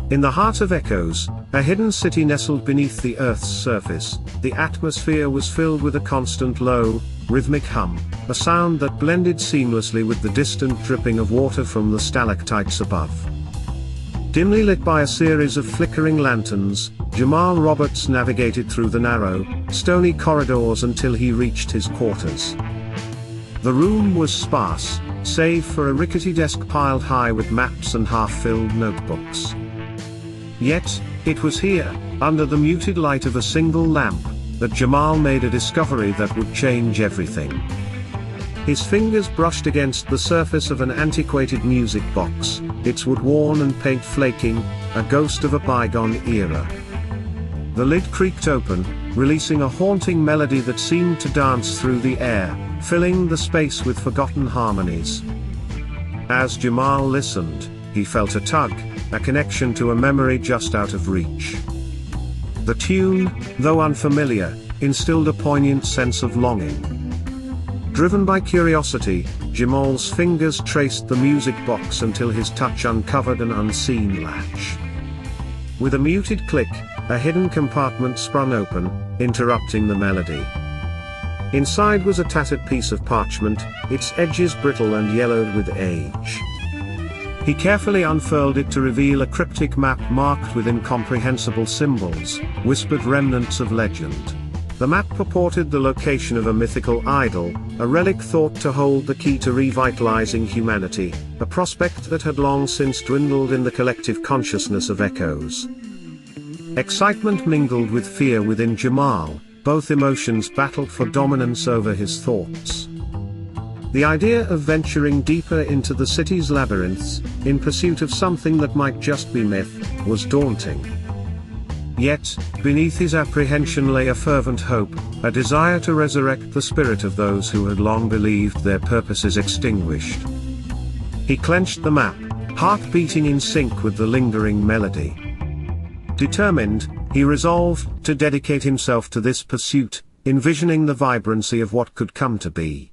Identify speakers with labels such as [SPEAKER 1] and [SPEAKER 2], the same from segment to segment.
[SPEAKER 1] In the heart of Echoes, a hidden city nestled beneath the Earth's surface, the atmosphere was filled with a constant low, rhythmic hum, a sound that blended seamlessly with the distant dripping of water from the stalactites above. Dimly lit by a series of flickering lanterns, Jamal Roberts navigated through the narrow, stony corridors until he reached his quarters. The room was sparse, save for a rickety desk piled high with maps and half-filled notebooks. Yet, it was here, under the muted light of a single lamp, that Jamal made a discovery that would change everything. His fingers brushed against the surface of an antiquated music box, its wood worn and paint flaking, a ghost of a bygone era. The lid creaked open, releasing a haunting melody that seemed to dance through the air, filling the space with forgotten harmonies. As Jamal listened, he felt a tug, a connection to a memory just out of reach. The tune, though unfamiliar, instilled a poignant sense of longing. Driven by curiosity, Jamal's fingers traced the music box until his touch uncovered an unseen latch. With a muted click, a hidden compartment sprung open, interrupting the melody. Inside was a tattered piece of parchment, its edges brittle and yellowed with age. He carefully unfurled it to reveal a cryptic map marked with incomprehensible symbols, whispered remnants of legend. The map purported the location of a mythical idol, a relic thought to hold the key to revitalizing humanity, a prospect that had long since dwindled in the collective consciousness of Echoes. Excitement mingled with fear within Jamal, both emotions battled for dominance over his thoughts. The idea of venturing deeper into the city's labyrinths, in pursuit of something that might just be myth, was daunting. Yet, beneath his apprehension lay a fervent hope, a desire to resurrect the spirit of those who had long believed their purposes extinguished. He clenched the map, heart beating in sync with the lingering melody. Determined, he resolved to dedicate himself to this pursuit, envisioning the vibrancy of what could come to be.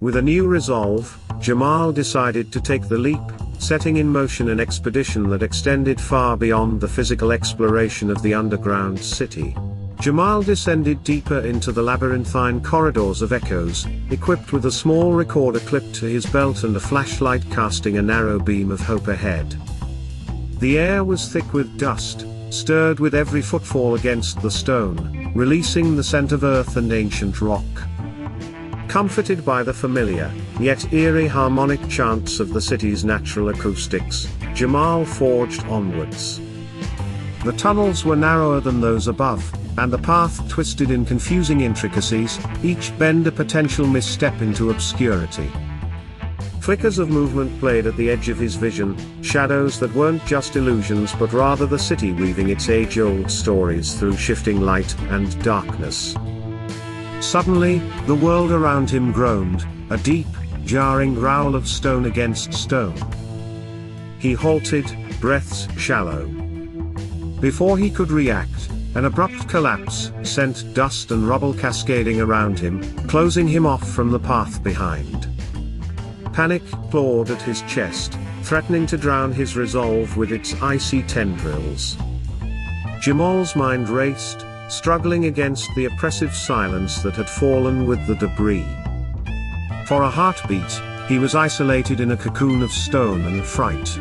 [SPEAKER 1] With a new resolve, Jamal decided to take the leap, setting in motion an expedition that extended far beyond the physical exploration of the underground city. Jamal descended deeper into the labyrinthine corridors of Echoes, equipped with a small recorder clipped to his belt and a flashlight casting a narrow beam of hope ahead. The air was thick with dust, stirred with every footfall against the stone, releasing the scent of earth and ancient rock. Comforted by the familiar, yet eerie harmonic chants of the city's natural acoustics, Jamal forged onwards. The tunnels were narrower than those above, and the path twisted in confusing intricacies, each bend a potential misstep into obscurity. Flickers of movement played at the edge of his vision, shadows that weren't just illusions but rather the city weaving its age-old stories through shifting light and darkness. Suddenly, the world around him groaned, a deep, jarring growl of stone against stone. He halted, breaths shallow. Before he could react, an abrupt collapse sent dust and rubble cascading around him, closing him off from the path behind. Panic clawed at his chest, threatening to drown his resolve with its icy tendrils. Jamal's mind raced, struggling against the oppressive silence that had fallen with the debris. For a heartbeat, he was isolated in a cocoon of stone and fright.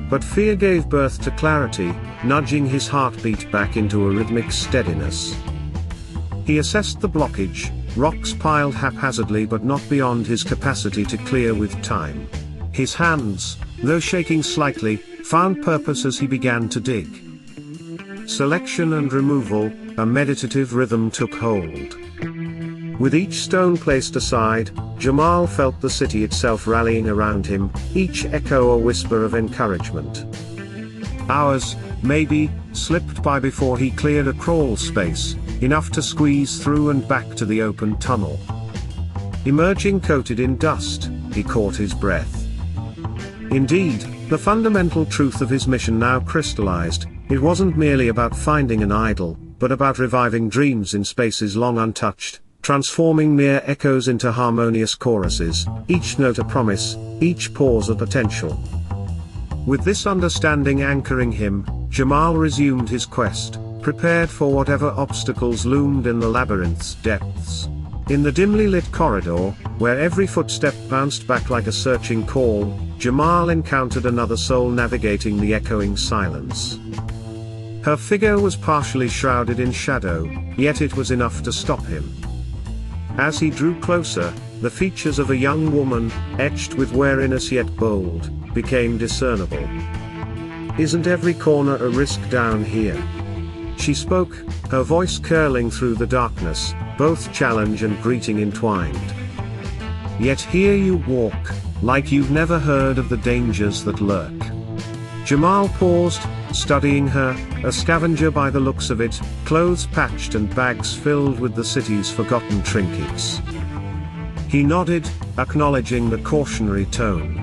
[SPEAKER 1] But fear gave birth to clarity, nudging his heartbeat back into a rhythmic steadiness. He assessed the blockage, rocks piled haphazardly but not beyond his capacity to clear with time. His hands, though shaking slightly, found purpose as he began to dig. Selection and removal, a meditative rhythm took hold. With each stone placed aside, Jamal felt the city itself rallying around him, each echo a whisper of encouragement. Hours, maybe, slipped by before he cleared a crawl space, enough to squeeze through and back to the open tunnel. Emerging coated in dust, he caught his breath. Indeed, the fundamental truth of his mission now crystallized. It wasn't merely about finding an idol, but about reviving dreams in spaces long untouched, transforming mere echoes into harmonious choruses, each note a promise, each pause a potential. With this understanding anchoring him, Jamal resumed his quest, prepared for whatever obstacles loomed in the labyrinth's depths. In the dimly lit corridor, where every footstep bounced back like a searching call, Jamal encountered another soul navigating the echoing silence. Her figure was partially shrouded in shadow, yet it was enough to stop him. As he drew closer, the features of a young woman, etched with wariness yet bold, became discernible. "Isn't every corner a risk down here?" She spoke, her voice curling through the darkness, both challenge and greeting entwined. "Yet here you walk, like you've never heard of the dangers that lurk." Jamal paused, studying her, a scavenger by the looks of it, clothes patched and bags filled with the city's forgotten trinkets. He nodded, acknowledging the cautionary tone.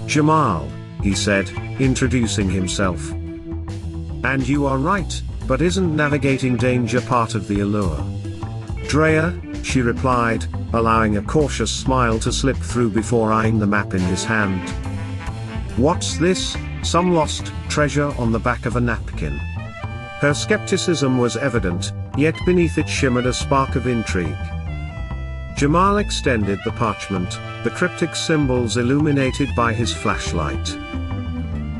[SPEAKER 1] "Jamal," he said, introducing himself. "And you are right, but isn't navigating danger part of the allure?" "Drea," she replied, allowing a cautious smile to slip through before eyeing the map in his hand. "What's this? Some lost treasure on the back of a napkin?" Her skepticism was evident, yet beneath it shimmered a spark of intrigue. Jamal extended the parchment, the cryptic symbols illuminated by his flashlight.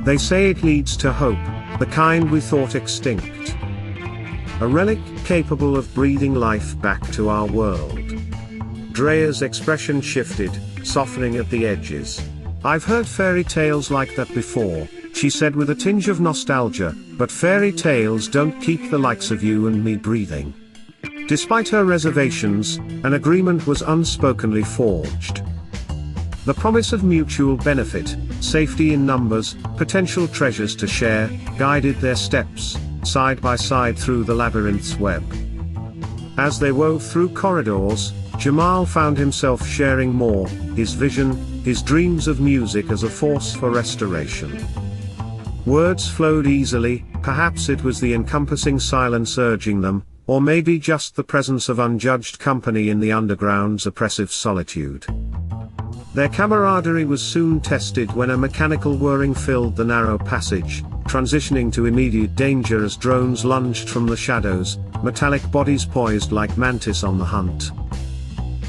[SPEAKER 1] "They say it leads to hope, the kind we thought extinct. A relic capable of breathing life back to our world." Drea's expression shifted, softening at the edges. "I've heard fairy tales like that before," she said with a tinge of nostalgia, "but fairy tales don't keep the likes of you and me breathing." Despite her reservations, an agreement was unspokenly forged. The promise of mutual benefit, safety in numbers, potential treasures to share, guided their steps, side by side through the labyrinth's web. As they wove through corridors, Jamal found himself sharing more, his vision, his dreams of music as a force for restoration. Words flowed easily, perhaps it was the encompassing silence urging them, or maybe just the presence of unjudged company in the underground's oppressive solitude. Their camaraderie was soon tested when a mechanical whirring filled the narrow passage, transitioning to immediate danger as drones lunged from the shadows, metallic bodies poised like mantis on the hunt.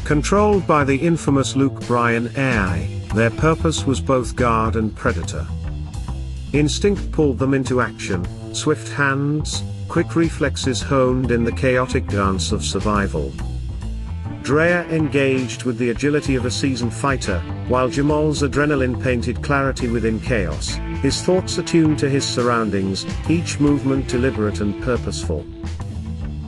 [SPEAKER 1] Controlled by the infamous Luke Bryan AI, their purpose was both guard and predator. Instinct pulled them into action, swift hands, quick reflexes honed in the chaotic dance of survival. Drea engaged with the agility of a seasoned fighter, while Jamal's adrenaline painted clarity within chaos, his thoughts attuned to his surroundings, each movement deliberate and purposeful.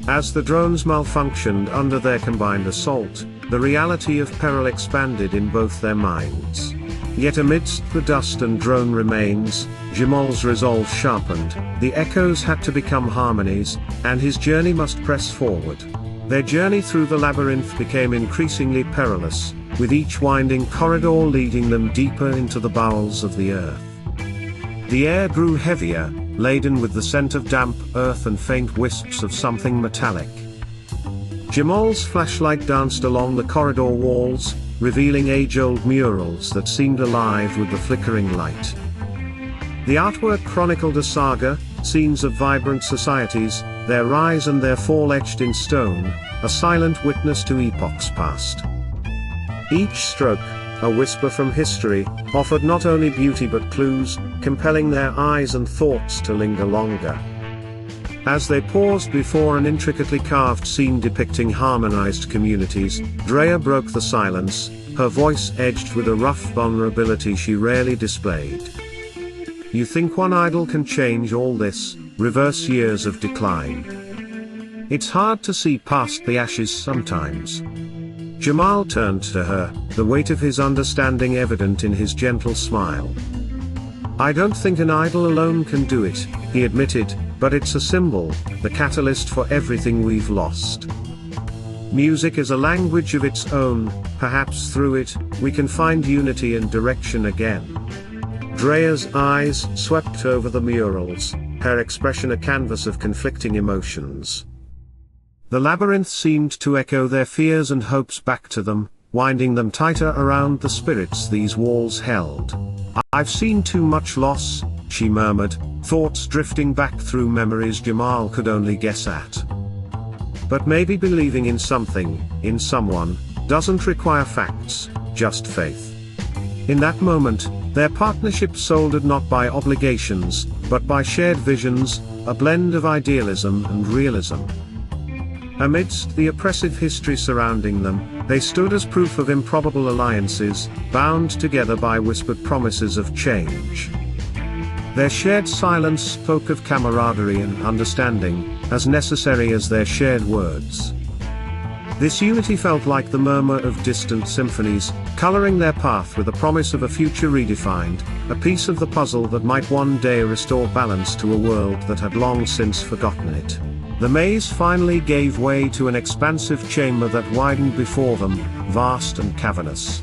[SPEAKER 1] As the drones malfunctioned under their combined assault, the reality of peril expanded in both their minds. Yet amidst the dust and drone remains, Jamal's resolve sharpened, the echoes had to become harmonies, and his journey must press forward. Their journey through the labyrinth became increasingly perilous, with each winding corridor leading them deeper into the bowels of the earth. The air grew heavier, laden with the scent of damp earth and faint wisps of something metallic. Jamal's flashlight danced along the corridor walls, revealing age-old murals that seemed alive with the flickering light. The artwork chronicled a saga, scenes of vibrant societies, their rise and their fall etched in stone, a silent witness to epochs past. Each stroke, a whisper from history, offered not only beauty but clues, compelling their eyes and thoughts to linger longer. As they paused before an intricately carved scene depicting harmonized communities, Drea broke the silence, her voice edged with a rough vulnerability she rarely displayed. "You think one idol can change all this, reverse years of decline? It's hard to see past the ashes sometimes." Jamal turned to her, the weight of his understanding evident in his gentle smile. "I don't think an idol alone can do it," he admitted, "but it's a symbol, the catalyst for everything we've lost. Music is a language of its own, perhaps through it, we can find unity and direction again." Drea's eyes swept over the murals, her expression a canvas of conflicting emotions. The labyrinth seemed to echo their fears and hopes back to them, winding them tighter around the spirits these walls held. "I've seen too much loss," she murmured, thoughts drifting back through memories Jamal could only guess at. But maybe believing in something, in someone, doesn't require facts, just faith. In that moment, their partnership soldered not by obligations, but by shared visions, a blend of idealism and realism. Amidst the oppressive history surrounding them, they stood as proof of improbable alliances, bound together by whispered promises of change. Their shared silence spoke of camaraderie and understanding, as necessary as their shared words. This unity felt like the murmur of distant symphonies, coloring their path with a promise of a future redefined, a piece of the puzzle that might one day restore balance to a world that had long since forgotten it. The maze finally gave way to an expansive chamber that widened before them, vast and cavernous.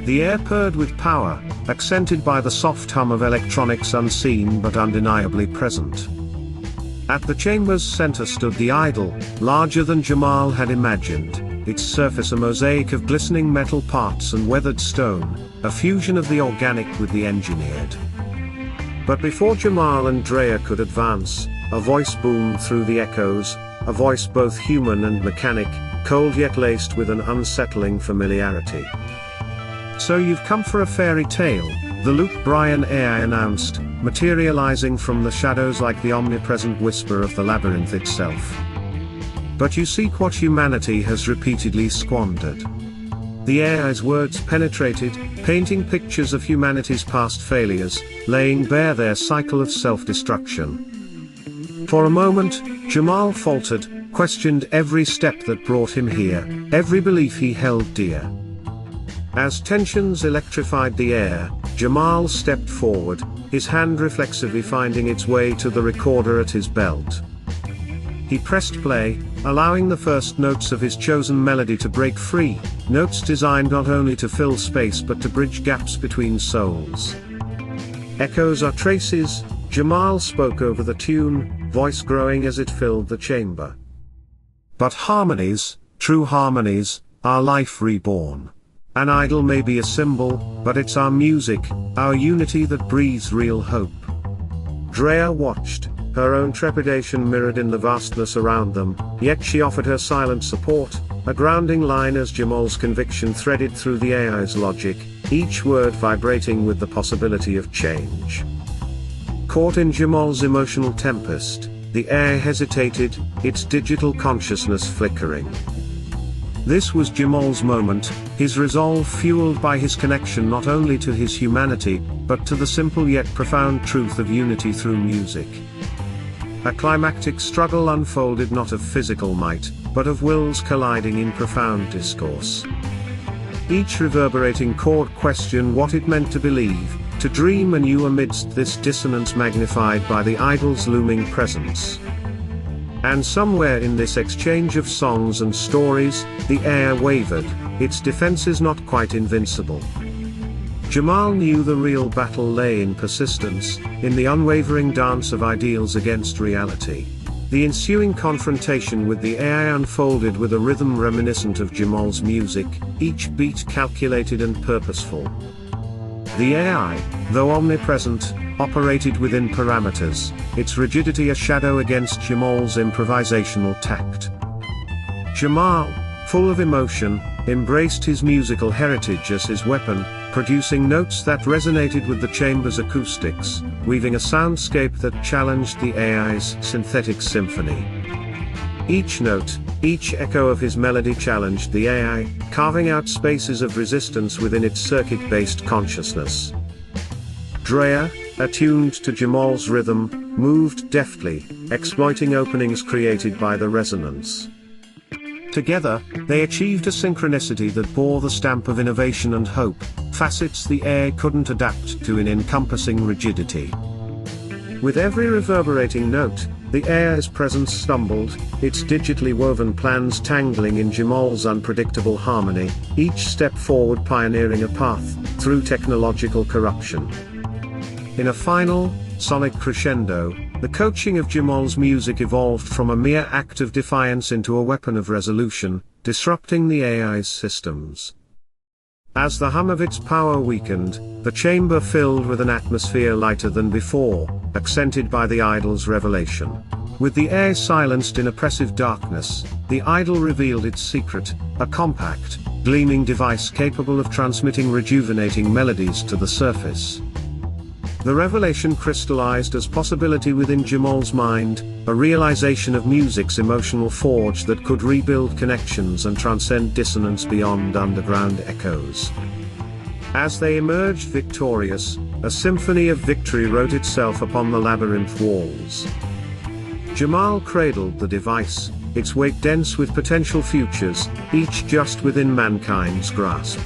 [SPEAKER 1] The air purred with power, accented by the soft hum of electronics unseen but undeniably present. At the chamber's center stood the idol, larger than Jamal had imagined, its surface a mosaic of glistening metal parts and weathered stone, a fusion of the organic with the engineered. But before Jamal and Drea could advance, a voice boomed through the echoes, a voice both human and mechanic, cold yet laced with an unsettling familiarity. "So you've come for a fairy tale," the Luke Bryan AI announced, materializing from the shadows like the omnipresent whisper of the labyrinth itself. "But you seek what humanity has repeatedly squandered." The AI's words penetrated, painting pictures of humanity's past failures, laying bare their cycle of self-destruction. For a moment, Jamal faltered, questioned every step that brought him here, every belief he held dear. As tensions electrified the air, Jamal stepped forward, his hand reflexively finding its way to the recorder at his belt. He pressed play, allowing the first notes of his chosen melody to break free, notes designed not only to fill space but to bridge gaps between souls. "Echoes are traces," Jamal spoke over the tune, voice growing as it filled the chamber. "But harmonies, true harmonies, are life reborn. An idol may be a symbol, but it's our music, our unity that breathes real hope." Drea watched, her own trepidation mirrored in the vastness around them, yet she offered her silent support, a grounding line as Jamal's conviction threaded through the AI's logic, each word vibrating with the possibility of change. Caught in Jamal's emotional tempest, the AI hesitated, its digital consciousness flickering. This was Jamal's moment, his resolve fueled by his connection not only to his humanity, but to the simple yet profound truth of unity through music. A climactic struggle unfolded not of physical might, but of wills colliding in profound discourse. Each reverberating chord questioned what it meant to believe, to dream anew amidst this dissonance magnified by the idol's looming presence. And somewhere in this exchange of songs and stories, the air wavered, its defenses not quite invincible. Jamal knew the real battle lay in persistence, in the unwavering dance of ideals against reality. The ensuing confrontation with the AI unfolded with a rhythm reminiscent of Jamal's music, each beat calculated and purposeful. The AI, though omnipresent, operated within parameters, its rigidity a shadow against Jamal's improvisational tact. Jamal, full of emotion, embraced his musical heritage as his weapon, producing notes that resonated with the chamber's acoustics, weaving a soundscape that challenged the AI's synthetic symphony. Each note, each echo of his melody challenged the AI, carving out spaces of resistance within its circuit-based consciousness. Drea, attuned to Jamal's rhythm, moved deftly, exploiting openings created by the resonance. Together, they achieved a synchronicity that bore the stamp of innovation and hope, facets the AI couldn't adapt to in encompassing rigidity. With every reverberating note, the AI's presence stumbled, its digitally woven plans tangling in Jamal's unpredictable harmony, each step forward pioneering a path through technological corruption. In a final, sonic crescendo, the coaching of Jamal's music evolved from a mere act of defiance into a weapon of resolution, disrupting the AI's systems. As the hum of its power weakened, the chamber filled with an atmosphere lighter than before, accented by the idol's revelation. With the air silenced in oppressive darkness, the idol revealed its secret, a compact, gleaming device capable of transmitting rejuvenating melodies to the surface. The revelation crystallized as possibility within Jamal's mind, a realization of music's emotional forge that could rebuild connections and transcend dissonance beyond underground echoes. As they emerged victorious, a symphony of victory wrote itself upon the labyrinth walls. Jamal cradled the device, its weight dense with potential futures, each just within mankind's grasp.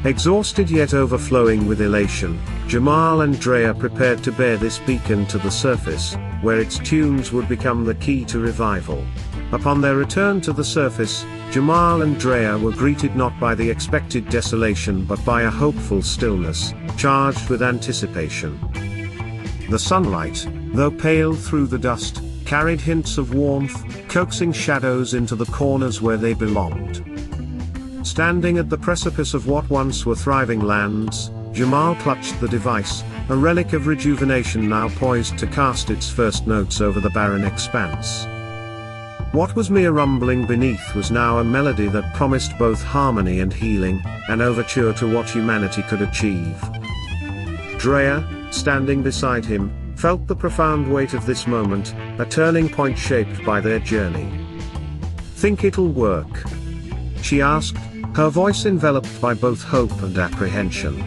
[SPEAKER 1] Exhausted yet overflowing with elation, Jamal and Drea prepared to bear this beacon to the surface, where its tunes would become the key to revival. Upon their return to the surface, Jamal and Drea were greeted not by the expected desolation but by a hopeful stillness, charged with anticipation. The sunlight, though pale through the dust, carried hints of warmth, coaxing shadows into the corners where they belonged. Standing at the precipice of what once were thriving lands, Jamal clutched the device, a relic of rejuvenation now poised to cast its first notes over the barren expanse. What was mere rumbling beneath was now a melody that promised both harmony and healing, an overture to what humanity could achieve. Drea, standing beside him, felt the profound weight of this moment, a turning point shaped by their journey. "Think it'll work?" she asked, her voice enveloped by both hope and apprehension.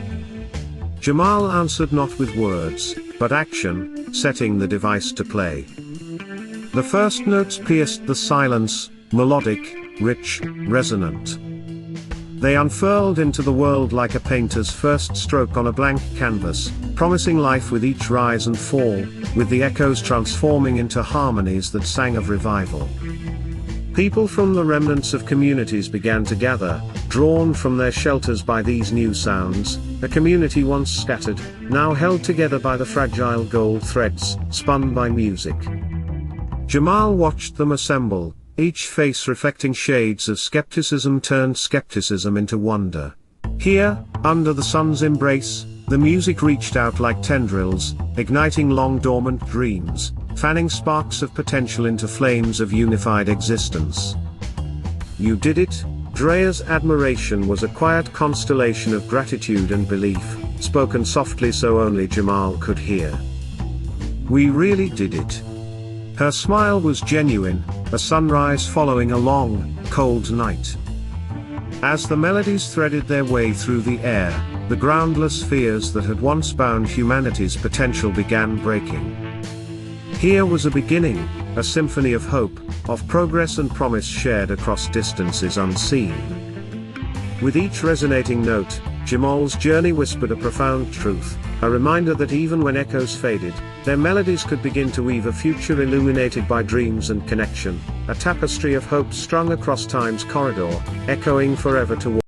[SPEAKER 1] Jamal answered not with words, but action, setting the device to play. The first notes pierced the silence, melodic, rich, resonant. They unfurled into the world like a painter's first stroke on a blank canvas, promising life with each rise and fall, with the echoes transforming into harmonies that sang of revival. People from the remnants of communities began to gather, drawn from their shelters by these new sounds, a community once scattered, now held together by the fragile gold threads, spun by music. Jamal watched them assemble, each face reflecting shades of skepticism turned skepticism into wonder. Here, under the sun's embrace, the music reached out like tendrils, igniting long-dormant dreams, fanning sparks of potential into flames of unified existence. "You did it?" Drea's admiration was a quiet constellation of gratitude and belief, spoken softly so only Jamal could hear. "We really did it." Her smile was genuine, a sunrise following a long, cold night. As the melodies threaded their way through the air, the groundless fears that had once bound humanity's potential began breaking. Here was a beginning, a symphony of hope, of progress and promise shared across distances unseen. With each resonating note, Jamal's journey whispered a profound truth, a reminder that even when echoes faded, their melodies could begin to weave a future illuminated by dreams and connection, a tapestry of hope strung across time's corridor, echoing forever toward